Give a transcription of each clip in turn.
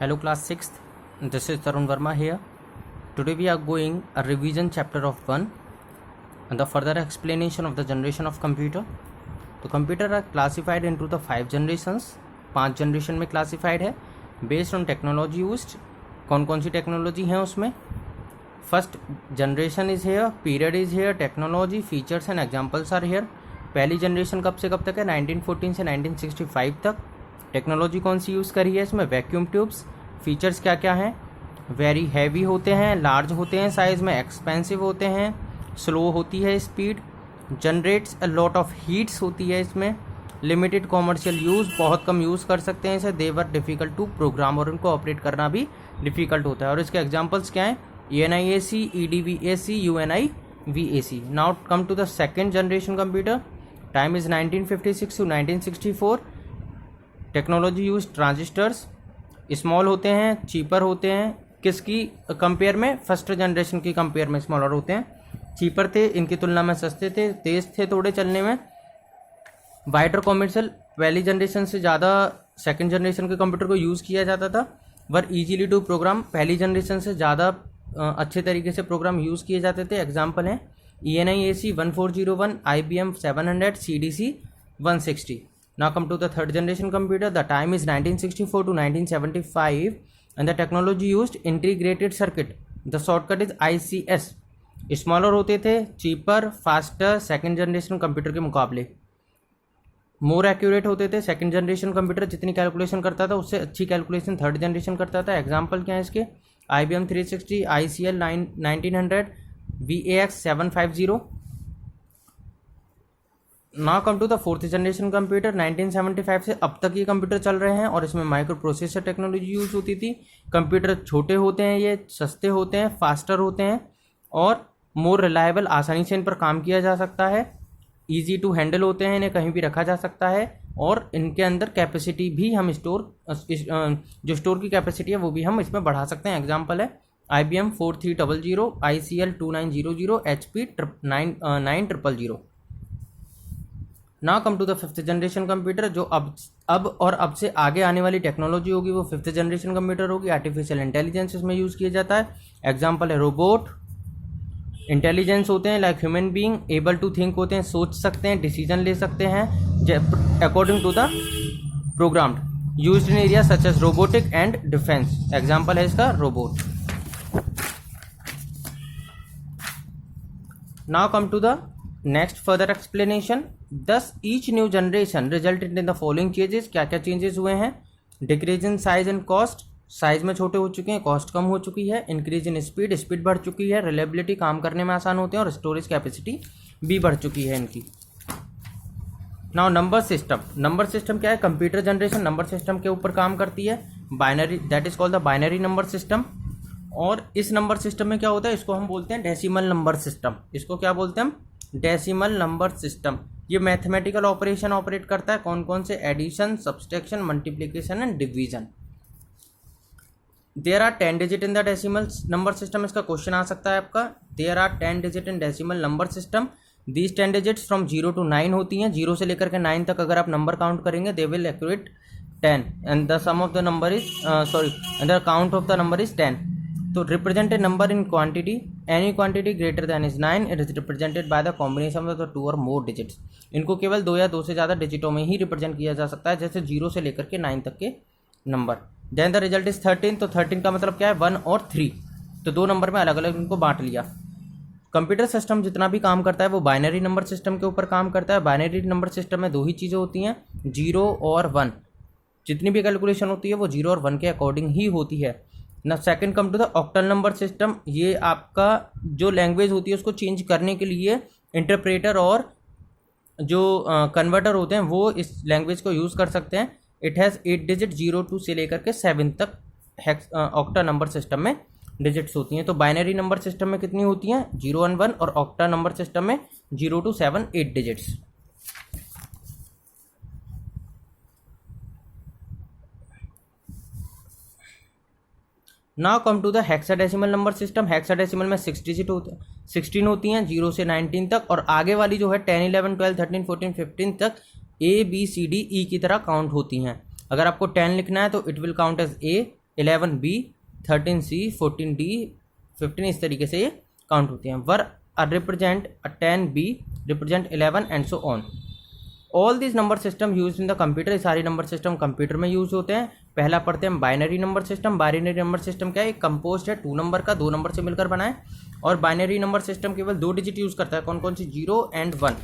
Hello class 6th, this is Tarun Verma here. Today we are going a revision chapter of 1 and the further explanation of the generation of computer. तो computer are classified into the 5 generations, 5 generation में classified है based on technology used. कौन कौन सी technology है उसमें? First generation is here, period is here, technology, features and examples are here. पहली generation कब से कब तक है? 1914 से 1965 तक. टेक्नोलॉजी कौन सी यूज़ करी है इसमें? Vacuum tubes. फीचर्स क्या क्या हैं? वेरी हैवी होते हैं, लार्ज होते हैं साइज़ में, एक्सपेंसिव होते हैं, स्लो होती है speed, generates a lot of heats होती है इसमें, लिमिटेड कॉमर्शियल यूज़, बहुत कम यूज़ कर सकते हैं इसे, देवर डिफ़िकल्ट टू प्रोग्राम और उनको ऑपरेट करना भी डिफ़िकल्ट होता है. और इसके एग्जांपल्स क्या हैं? ENIAC, EDVAC, UNIVAC. Now come to the second generation computer. Time is 1956 to 1964. Technology use transistors. Small होते हैं, चीपर होते हैं. किसकी कंपेयर में? फर्स्ट जनरेशन की कंपेयर में स्मॉलर होते हैं, चीपर थे, इनकी तुलना में सस्ते थे, तेज़ थे थोड़े चलने में. Wider commercial. पहली जनरेशन से ज़्यादा सेकंड जनरेशन के कंप्यूटर को यूज़ किया जाता था. वर इजीली टू प्रोग्राम. पहली जनरेशन से ज़्यादा अच्छे तरीके से प्रोग्राम यूज़ किए जाते थे. एग्जाम्पल हैं ENIAC 1401, IBM 700, CDC 160. Now come to the third generation computer. The time is 1964 to 1975 and the technology used integrated circuit. The shortcut is ICS. Smaller होते थे, cheaper, faster second generation computer के मुकाबले. More accurate होते थे. Second generation computer जितनी calculation करता था उससे अच्छी कैलकुलेशन थर्ड जनरेशन करता था. एग्जांपल क्या है इसके? IBM 360, ICL 1900, VAX 750. Now come to the fourth generation computer. 1975 से अब तक ये कंप्यूटर चल रहे हैं और इसमें माइक्रो प्रोसेसर टेक्नोलॉजी यूज़ होती थी. कंप्यूटर छोटे होते हैं, ये सस्ते होते हैं, फास्टर होते हैं और मोर रिलायबल. आसानी से इन पर काम किया जा सकता है. ईजी टू हैंडल होते हैं, इन्हें कहीं भी रखा जा सकता है और इनके अंदर कैपेसिटी भी हम जो स्टोर की कैपेसिटी है वो भी हम इसमें बढ़ा सकते हैं. एग्जांपल है IBM 4300, ICL 2900, HP 9000. Now come to the fifth generation computer. जो अब और अब से आगे आने वाली टेक्नोलॉजी होगी वो फिफ्थ जनरेशन कंप्यूटर होगी. आर्टिफिशियल इंटेलिजेंस इसमें यूज़ किया जाता है. एग्जांपल है रोबोट. इंटेलिजेंस होते हैं like human being, able to think होते हैं, सोच सकते हैं, डिसीजन ले सकते हैं according to the programmed. Used in area such as robotic and defence. Example है इसका robot. Now come to the next further explanation. Thus each new generation resulted in the following changes. क्या क्या changes हुए हैं? Decrease in size and cost. Size में छोटे हो चुके हैं, कॉस्ट कम हो चुकी है. Increase in speed. स्पीड बढ़ चुकी है. रिलायबिलिटी, काम करने में आसान होते हैं और स्टोरेज कैपेसिटी भी बढ़ चुकी है इनकी. Now number system. Number system क्या है? कंप्यूटर जनरेशन नंबर सिस्टम के ऊपर काम करती है. Binary, that is called the binary number system. और इस नंबर सिस्टम में क्या होता है? इसको हम बोलते हैं डेसिमल नंबर सिस्टम. इसको क्या बोलते हैं हम? Decimal number system. ये मैथमेटिकल ऑपरेशन ऑपरेट करता है. कौन कौन से? Addition, subtraction, multiplication and division. There are 10 digit in the decimal number system. इसका क्वेश्चन आ सकता है आपका. There are 10 digit in decimal number system. These 10 digits from 0 to 9 होती हैं. 0 से लेकर के 9 तक अगर आप नंबर काउंट करेंगे they will accurate 10 and the sum of the number is and the count of the number is 10. तो represent a number in quantity. Any quantity greater than is 9. It is represented by the combination of the 2 और मोर digits. इनको केवल 2 या 2 से ज़्यादा डिजिटों में ही represent किया जा सकता है, जैसे 0 से लेकर के 9 तक के number. Then the result is 13. तो 13 का मतलब क्या है? 1 और 3. तो 2 नंबर में अलग अलग इनको बांट लिया. कंप्यूटर सिस्टम जितना भी काम करता है वो बाइनरी नंबर सिस्टम के ऊपर काम करता है. बाइनरी नंबर सिस्टम में 2 ही चीज़ें होती हैं, 0 और 1. जितनी भी कैलकुलेशन होती है वो 0 और 1 के अकॉर्डिंग ही होती है ना. Second come to the octal number system. ये आपका जो लैंग्वेज होती है उसको चेंज करने के लिए इंटरप्रेटर और जो कन्वर्टर होते हैं वो इस लैंग्वेज को यूज़ कर सकते हैं. इट हैज़ 8 डिजिट 0 से लेकर के 7 तक ऑक्टा नंबर सिस्टम में डिजिट्स होती हैं. तो बाइनरी नंबर सिस्टम में कितनी होती हैं? 0 और 1. और ऑक्टा नंबर सिस्टम में 0 to 7 8 digits. Now come to the hexadecimal number system. Hexadecimal में 6 डिजिट होते हैं, 16 होती हैं 0 से 19 तक. और आगे वाली जो है 10, 11, 12, 13, 14, 15 तक A B C D E की तरह काउंट होती हैं. अगर आपको 10 लिखना है तो it will count as A, 11B, 13C, 14D, 15 इस तरीके से ये काउंट होते हैं. वर represent 10B represent 11 and so on. All this number system use in the computer. सारे नंबर सिस्टम कंप्यूटर में यूज होते हैं. पहला पढ़ते हैं binary number system. Binary number system क्या है? कंपोस्ट है 2 नंबर का, 2 नंबर से मिलकर बना है. और बाइनरी नंबर सिस्टम केवल 2 डिजिट यूज करता है. कौन कौन सी? 0 एंड 1.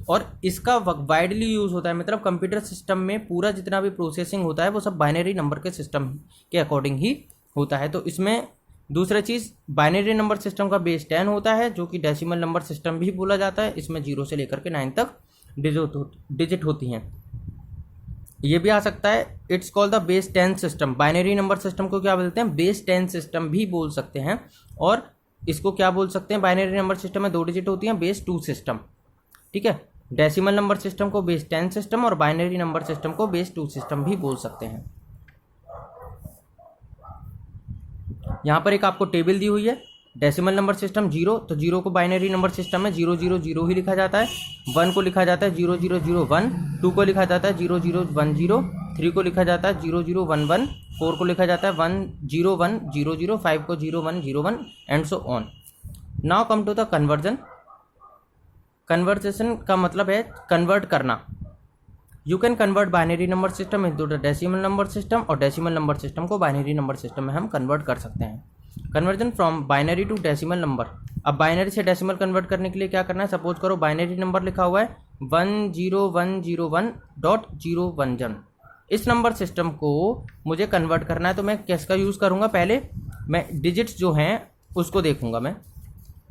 और इसका वाइडली यूज होता है, मतलब कंप्यूटर सिस्टम में पूरा जितना भी प्रोसेसिंग होता है वो सब बाइनरी नंबर के सिस्टम के अकॉर्डिंग ही होता है. तो इसमें दूसरा चीज़, बाइनरी नंबर सिस्टम का बेस 10 होता है, जो कि डेसिमल नंबर सिस्टम भी बोला जाता है. इसमें 0 से लेकर के 9 तक डिजिट होती हैं. ये भी आ सकता है. It's called the base 10 system. Binary number system को क्या बोलते हैं? बेस 10 सिस्टम भी बोल सकते हैं. और इसको क्या बोल सकते हैं? बाइनरी नंबर सिस्टम में 2 डिजिट होती हैं, बेस 2 सिस्टम. ठीक है. डेसिमल नंबर सिस्टम को बेस 10 सिस्टम और बाइनरी नंबर सिस्टम को बेस 2 सिस्टम भी बोल सकते हैं. यहाँ पर एक आपको टेबल दी हुई है. डेसिमल नंबर सिस्टम 0, तो 0 को बाइनरी नंबर सिस्टम में 0 0 0 ही लिखा जाता है. 1 को लिखा जाता है 0 0 0 1. 2 को लिखा जाता है 0 0 1 0. 3 को लिखा जाता है 0 0 1 1. 4 को लिखा जाता है 1 0 1 0 0. 5 को 0 1 0 1 and so on. Now come to the conversion. Conversion का मतलब है कन्वर्ट करना. You can convert binary number system into the decimal number system, और डेसिमल नंबर सिस्टम को बाइनरी नंबर सिस्टम में हम कन्वर्ट कर सकते हैं. Conversion from binary to decimal number. अब बाइनरी से डेसिमल कन्वर्ट करने के लिए क्या करना है? सपोज करो बाइनरी नंबर लिखा हुआ है 10101.011. इस नंबर सिस्टम को मुझे कन्वर्ट करना है, तो मैं किसका यूज़ करूँगा? पहले मैं डिजिट्स जो हैं उसको देखूंगा मैं.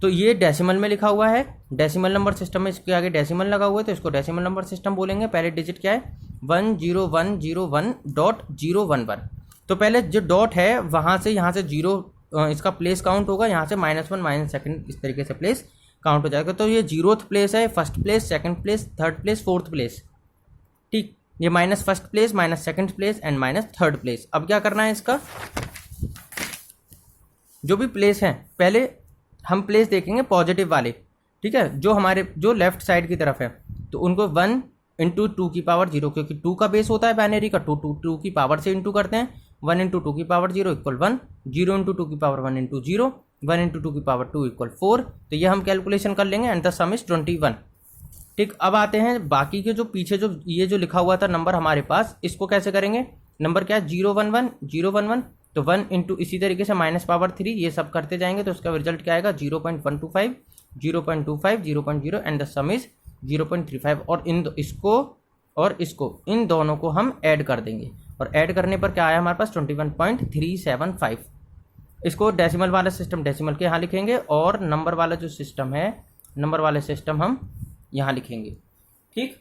तो ये डेसिमल में लिखा हुआ है. डेसिमल नंबर सिस्टम में इसके आगे डेसिमल लगा हुआ है, तो इसको डेसिमल नंबर सिस्टम बोलेंगे. पहले डिजिट क्या है? 10101.011. तो पहले जो डॉट है वहाँ से यहाँ से 0 इसका प्लेस काउंट होगा. यहाँ से -1 -2 इस तरीके से प्लेस काउंट हो जाएगा. तो ये 0th प्लेस है, first place, second place, third place, fourth place. ठीक. ये minus first place, minus second place and minus third place. अब क्या करना है? इसका जो भी प्लेस है पहले हम प्लेस देखेंगे पॉजिटिव वाले. ठीक है, जो हमारे जो लेफ्ट साइड की तरफ है, तो उनको 1 × 2 की पावर 0, क्योंकि 2 का बेस होता है बाइनरी का. 2 की पावर से इंटू करते हैं. 1 × 2 की पावर 0 = 1. 0 × 2 की पावर 1 × 0. 1 × 2 की पावर 2 = 4. तो ये हम कैलकुलेशन कर लेंगे एंड द सम इज 21. ठीक. अब आते हैं बाकी के जो पीछे जो ये जो लिखा हुआ था नंबर हमारे पास, इसको कैसे करेंगे? नंबर क्या है? 011 011. तो 1 × इसी तरीके से -3 ये सब करते जाएंगे, तो उसका रिजल्ट क्या आएगा? 0.125 0.25 0.0 एंड द सम इज 0.35. और इसको इन दोनों को हम ऐड कर देंगे, और ऐड करने पर क्या आया हमारे पास? 21.375. इसको डेसिमल वाला सिस्टम डेसिमल के यहाँ लिखेंगे, और नंबर वाला जो सिस्टम है, नंबर वाले सिस्टम हम यहाँ लिखेंगे. ठीक.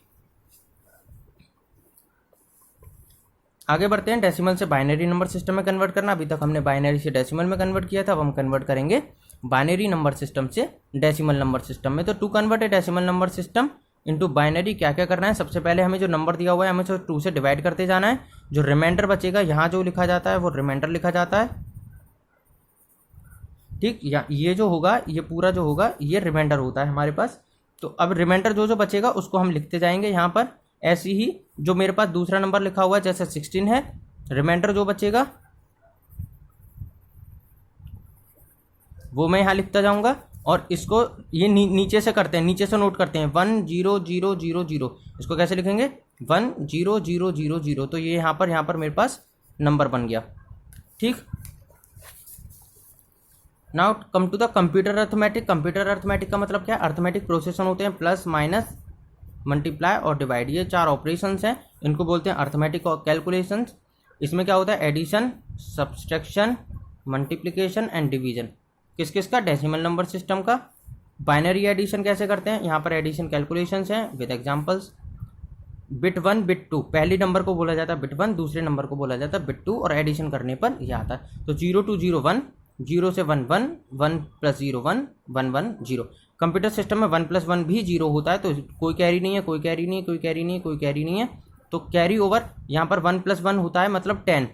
आगे बढ़ते हैं. डेसिमल से बाइनरी नंबर सिस्टम में कन्वर्ट करना. अभी तक हमने बाइनरी से डेसिमल में कन्वर्ट किया था, अब हम कन्वर्ट करेंगे बाइनरी नंबर सिस्टम से डेसिमल नंबर सिस्टम में. तो to convert a decimal number system into binary क्या क्या करना है? सबसे पहले हमें जो नंबर दिया हुआ है हमें 2 से डिवाइड करते जाना है. जो रिमाइंडर बचेगा यहाँ जो लिखा जाता है वो रिमाइंडर लिखा जाता है. ठीक. या ये जो होगा, ये पूरा जो होगा ये रिमाइंडर होता है हमारे पास. तो अब रिमाइंडर जो बचेगा उसको हम लिखते जाएंगे यहाँ पर. ऐसी ही जो मेरे पास दूसरा नंबर लिखा हुआ है जैसे 16 है, रिमाइंडर जो बचेगा वो मैं यहाँ लिखता जाऊँगा. और इसको ये नीचे से करते हैं, नीचे से नोट करते हैं. 1 0 0 0 0. इसको कैसे लिखेंगे? 1 0 0 0 0. तो ये यहाँ पर मेरे पास नंबर बन गया. ठीक. Now come to the computer arithmetic. Computer arithmetic का मतलब क्या है? अर्थमेटिक प्रोसेसन होते हैं प्लस, माइनस, मल्टीप्लाई और डिवाइड. ये 4 ऑपरेशंस हैं, इनको बोलते हैं अर्थमेटिक और कैलकुलेशंस. इसमें क्या होता है? Addition, subtraction, multiplication and division. किस किस का? डेसिमल नंबर सिस्टम का. बाइनरी एडिशन कैसे करते हैं? यहाँ पर एडिशन कैलकुलेशंस हैं विद एग्जांपल्स. बिट 1 बिट 2, पहले नंबर को बोला जाता है बिट 1, दूसरे नंबर को बोला जाता है बिट 2, और एडिशन करने पर यह आता है. तो 0 to 0 1, 0 से 1 1, 1 + 0 1, 1 1 0. कंप्यूटर सिस्टम में 1 + 1 भी 0 होता है, तो कोई कैरी नहीं है, कोई कैरी नहीं है, कोई कैरी नहीं है, कोई कैरी नहीं है. तो कैरी ओवर यहाँ पर 1 + 1 होता है, मतलब 10.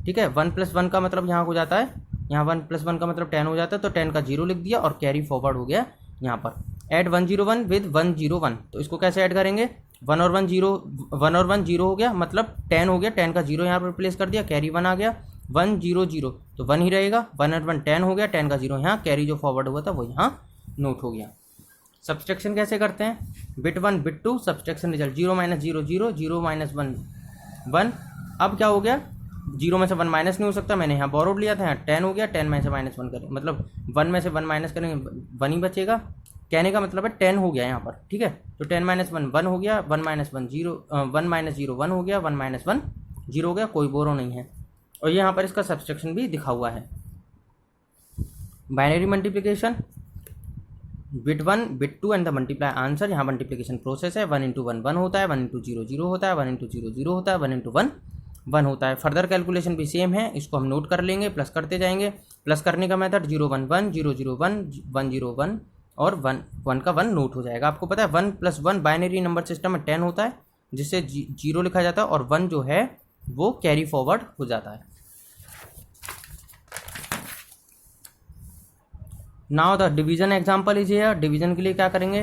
ठीक है. 1 + 1 का मतलब यहाँ हो जाता है, यहाँ 1 + 1 का मतलब 10 हो जाता है, तो 10 का 0 लिख दिया और कैरी फॉरवर्ड हो गया यहाँ पर. Add 101 with 101. तो इसको कैसे ऐड करेंगे? 1 और 1 0 हो गया, मतलब 10 हो गया. 10 का 0 यहाँ पर रिप्लेस कर दिया, कैरी 1 आ गया. 1 0 0 तो 1 ही रहेगा, 1 और 1 10 हो गया, 10 का 0 यहाँ, कैरी जो फॉरवर्ड हुआ था वो यहाँ नोट हो गया। सब्सट्रैक्शन कैसे करते हैं, बिट 1 बिट 2 सब्सट्रैक्शन रिजल्ट 0 -0 0 0 -1 1। अब क्या हो गया, 0 में से 1 माइनस नहीं हो सकता, मैंने यहाँ बोरोड लिया था, यहाँ 10 हो गया, 10 में से -1 करें, मतलब 1 में से 1 माइनस करेंगे 1 ही बचेगा, कहने का मतलब है 10 हो गया यहाँ पर, ठीक है। तो 10 - 1 1 हो गया, 1 - 1 0 1 - 0 1 हो गया, 1 - 1 0 हो गया, कोई बोरो नहीं है। और यहाँ पर इसका सब्सट्रैक्शन भी दिखा हुआ है। Binary multiplication bit 1 bit 2 and the multiply answer, यहाँ मल्टीप्लिकेशन प्रोसेस है, 1 × 1 1 होता है, 1 × 0 0 होता है, 1 × 0 0 होता है, 1 × 1 1 होता है। फर्दर कैलकुलेशन भी सेम है, इसको हम नोट कर लेंगे, प्लस करते जाएंगे। प्लस करने का मेथड 0 1 1 0 0 1 1 0 1 और 1 1 का 1 नोट हो जाएगा। आपको पता है 1 + 1 बाइनरी नंबर सिस्टम में 10 होता है, जिससे 0 लिखा जाता है, और 1 जो है वो कैरी फॉरवर्ड हो जाता है। Now the division example is here. Division के लिए क्या करेंगे,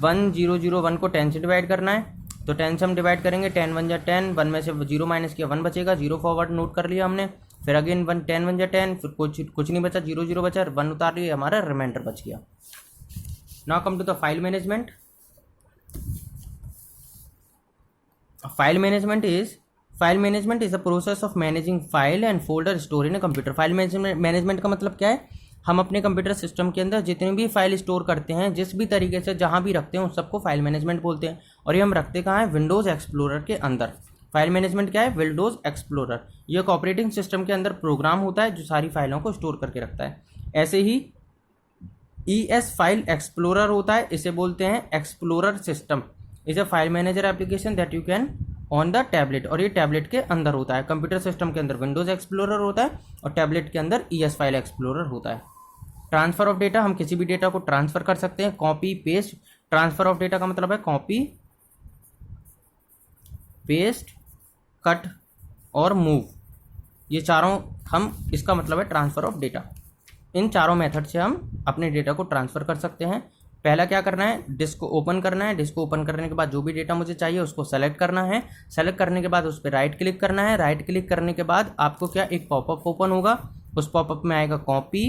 1 0 0 1 को 10 से डिवाइड करना है, तो 10 से हम डिवाइड करेंगे, 10 1 जा 10, 1 में से 0 माइनस किया 1 बचेगा, 0 फॉरवर्ड नोट कर लिया हमने, फिर अगेन 1 10 1 जा 10, फिर कुछ नहीं बचा, 0 0 बचा, 1 उतार लिया, हमारा रिमाइंडर बच गया। Now come to the file management. File management is the process of managing file and folder store in a computer. File management का मतलब क्या है, हम अपने कंप्यूटर सिस्टम के अंदर जितनी भी फाइल स्टोर करते हैं, जिस भी तरीके से जहां भी रखते हैं, उस सबको फाइल मैनेजमेंट बोलते हैं। और ये हम रखते कहाँ है, विंडोज़ एक्सप्लोरर के अंदर। फाइल मैनेजमेंट क्या है, विंडोज़ एक्सप्लोरर। ये एक ऑपरेटिंग सिस्टम के अंदर प्रोग्राम होता है जो सारी फाइलों को स्टोर करके रखता है। ऐसे ही ES फाइल एक्सप्लोरर होता है, इसे बोलते हैं explorer system. Is a file manager application that you can on the tablet, और ये टैबलेट के अंदर होता है। कंप्यूटर सिस्टम के अंदर विंडोज़ एक्सप्लोरर होता है और टैबलेट के अंदर ES फाइल एक्सप्लोरर होता है। ट्रांसफर ऑफ डेटा, हम किसी भी डेटा को ट्रांसफर कर सकते हैं, copy paste. Transfer of data का मतलब है कॉपी पेस्ट कट और मूव, ये चारों हम, इसका मतलब है ट्रांसफर ऑफ डेटा। इन चारों मेथड से हम अपने डेटा को ट्रांसफर कर सकते हैं। पहला क्या करना है, डिस्क को ओपन करना है। डिस्क को ओपन करने के बाद जो भी डेटा मुझे चाहिए उसको सेलेक्ट करना है। सेलेक्ट करने के बाद उस पर राइट क्लिक करना है। राइट क्लिक करने के बाद आपको क्या, एक पॉपअप ओपन होगा, उस पॉपअप में आएगा कॉपी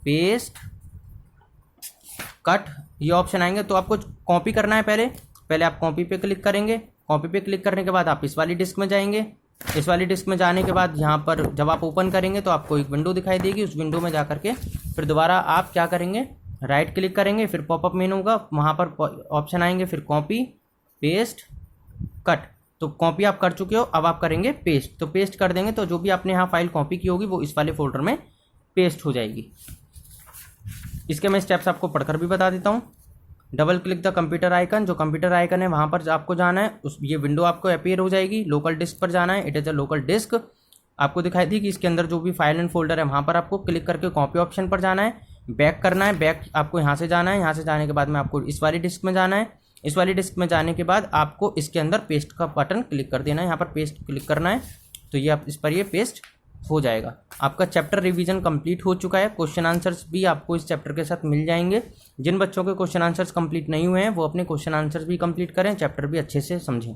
पेस्ट कट, ये ऑप्शन आएंगे। तो आपको कॉपी करना है, पहले आप कॉपी पे क्लिक करेंगे। कॉपी पे क्लिक करने के बाद आप इस वाली डिस्क में जाएंगे। इस वाली डिस्क में जाने के बाद यहाँ पर जब आप ओपन करेंगे तो आपको एक विंडो दिखाई देगी। उस विंडो में जा करके फिर दोबारा आप क्या करेंगे, राइट क्लिक करेंगे, फिर पॉपअप मेनू होगा, वहाँ पर ऑप्शन आएंगे, फिर कॉपी पेस्ट कट। तो कॉपी आप कर चुके हो, अब आप करेंगे पेस्ट। तो पेस्ट कर देंगे तो जो भी आपने यहाँ फाइल कॉपी की होगी वो इस वाले फोल्डर में पेस्ट हो जाएगी। इसके मैं स्टेप्स आपको पढ़कर भी बता देता हूँ। Double click the computer icon, जो कंप्यूटर आइकन है वहाँ पर आपको जाना है, उस ये विंडो आपको अपीयर हो जाएगी। लोकल डिस्क पर जाना है, it is a local disk. आपको दिखाई दी कि इसके अंदर जो भी फाइल एंड फोल्डर है वहाँ पर आपको क्लिक करके कॉपी ऑप्शन पर जाना है। बैक करना है, बैक आपको यहाँ से जाना है। यहाँ से जाने के बाद में आपको इस वाली डिस्क में जाना है। इस वाली डिस्क में जाने के बाद आपको इसके अंदर पेस्ट का बटन क्लिक कर देना है। यहाँ पर पेस्ट क्लिक करना है, तो ये आप इस पर ये पेस्ट हो जाएगा। आपका चैप्टर रिवीजन कंप्लीट हो चुका है। क्वेश्चन आंसर्स भी आपको इस चैप्टर के साथ मिल जाएंगे। जिन बच्चों के क्वेश्चन आंसर्स कंप्लीट नहीं हुए हैं वो अपने क्वेश्चन आंसर्स भी कंप्लीट करें, चैप्टर भी अच्छे से समझें।